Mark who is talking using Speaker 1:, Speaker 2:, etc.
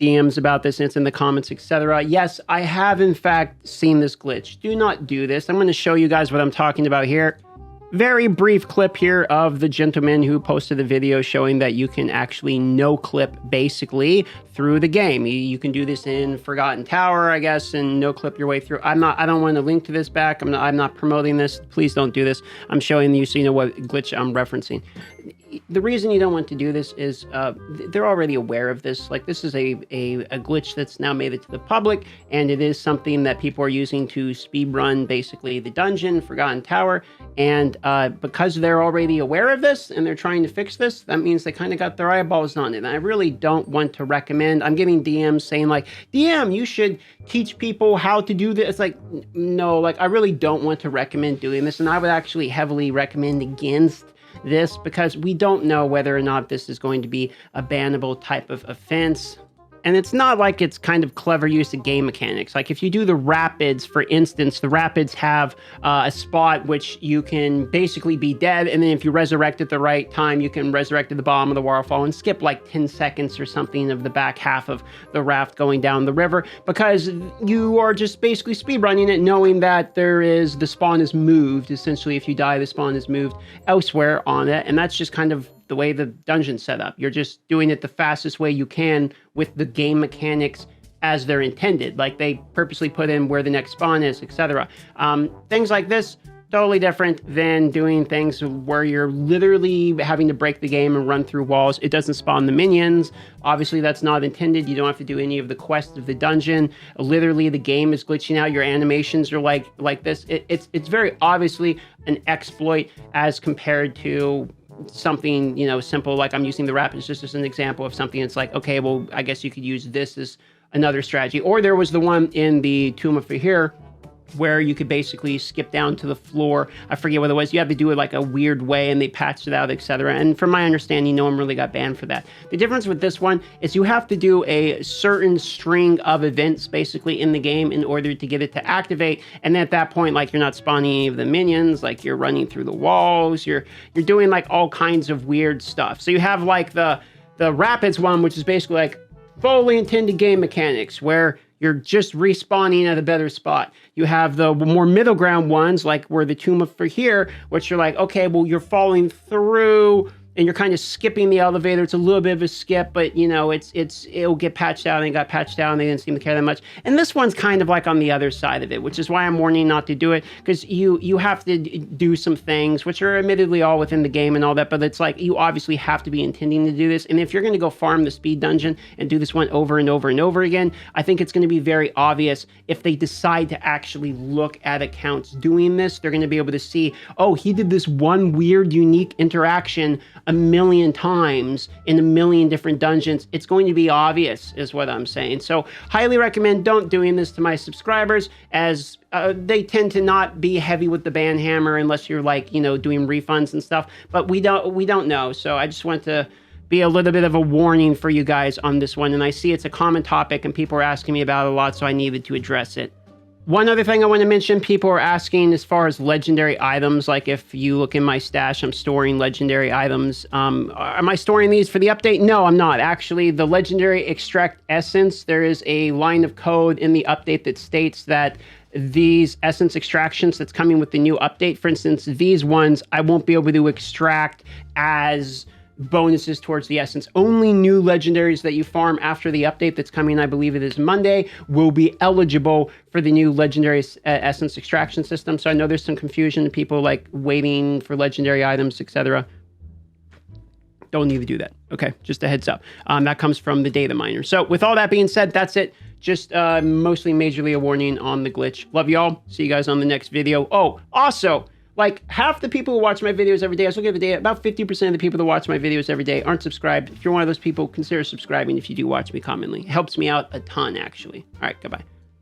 Speaker 1: DMs about this, and it's in the comments, etc. Yes, I have in fact seen this glitch. Do not do this. I'm going to show you guys what I'm talking about here. Very brief clip here of the gentleman who posted the video showing that you can actually no-clip basically through the game. You can do this in Forgotten Tower, I guess, and no-clip your way through. I don't want to link to this back. I'm not promoting this. Please don't do this. I'm showing you so you know what glitch I'm referencing. The reason you don't want to do this is they're already aware of this. Like, this is a glitch that's now made it to the public, and it is something that people are using to speedrun basically the dungeon, Forgotten Tower. And because they're already aware of this and they're trying to fix this, that means they kind of got their eyeballs on it. And I really don't want to recommend. I'm getting DMs saying like, DM, you should teach people how to do this. It's like, no, like I really don't want to recommend doing this. And I would actually heavily recommend against this because we don't know whether or not this is going to be a bannable type of offense. And it's not like it's kind of clever use of game mechanics. Like if you do the rapids, for instance, the rapids have a spot which you can basically be dead. And then if you resurrect at the right time, you can resurrect at the bottom of the waterfall and skip like 10 seconds or something of the back half of the raft going down the river, because you are just basically speedrunning it, knowing that the spawn is moved. Essentially, if you die, the spawn is moved elsewhere on it. And that's just kind of the way the dungeon's set up. You're just doing it the fastest way you can with the game mechanics as they're intended. Like they purposely put in where the next spawn is, etc. Things like this, totally different than doing things where you're literally having to break the game and run through walls. It doesn't spawn the minions. Obviously, that's not intended. You don't have to do any of the quests of the dungeon. Literally, the game is glitching out. Your animations are like this. It's very obviously an exploit as compared to something, you know, simple. Like I'm using the rapids just as an example of something. It's like, okay, well, I guess you could use this as another strategy. Or there was the one in the Tomb of Fahir where you could basically skip down to the floor. I forget what it was. You have to do it like a weird way and they patched it out, etc. And from my understanding, no one really got banned for that. The difference with this one is you have to do a certain string of events basically in the game in order to get it to activate. And then at that point, like you're not spawning any of the minions, like you're running through the walls, you're doing like all kinds of weird stuff. So you have like the rapids one, which is basically like fully intended game mechanics where you're just respawning at a better spot. You have the more middle ground ones, like where the Tomb of Fahir, which you're like, okay, well, you're falling through and you're kind of skipping the elevator. It's a little bit of a skip, but you know, it'll get patched out, and it got patched out and they didn't seem to care that much. And this one's kind of like on the other side of it, which is why I'm warning not to do it, because you have to do some things, which are admittedly all within the game and all that, but it's like, you obviously have to be intending to do this. And if you're going to go farm the speed dungeon and do this one over and over and over again, I think it's going to be very obvious if they decide to actually look at accounts doing this. They're going to be able to see, oh, he did this one weird, unique interaction a million times in a million different dungeons. It's going to be obvious, is what I'm saying. So highly recommend don't doing this to my subscribers, as they tend to not be heavy with the ban hammer unless you're like, you know, doing refunds and stuff. But we don't know. So I just want to be a little bit of a warning for you guys on this one. And I see it's a common topic and people are asking me about it a lot, so I needed to address it. One other thing I want to mention, people are asking as far as legendary items, like if you look in my stash, I'm storing legendary items. Am I storing these for the update? No, I'm not. Actually, the legendary extract essence, there is a line of code in the update that states that these essence extractions that's coming with the new update, for instance, these ones, I won't be able to extract as bonuses towards the essence. Only new legendaries that you farm after the update that's coming, I believe it is Monday, will be eligible for the new legendary essence extraction system. So I know there's some confusion, people like waiting for legendary items, etc. Don't need to do that. Okay, just a heads up. That comes from the data miner. So with all that being said, that's it. Just mostly majorly a warning on the glitch. Love y'all. See you guys on the next video. Oh, also, like half the people who watch my videos every day, I was looking at the data, about 50% of the people that watch my videos every day aren't subscribed. If you're one of those people, consider subscribing if you do watch me commonly. It helps me out a ton, actually. All right, goodbye.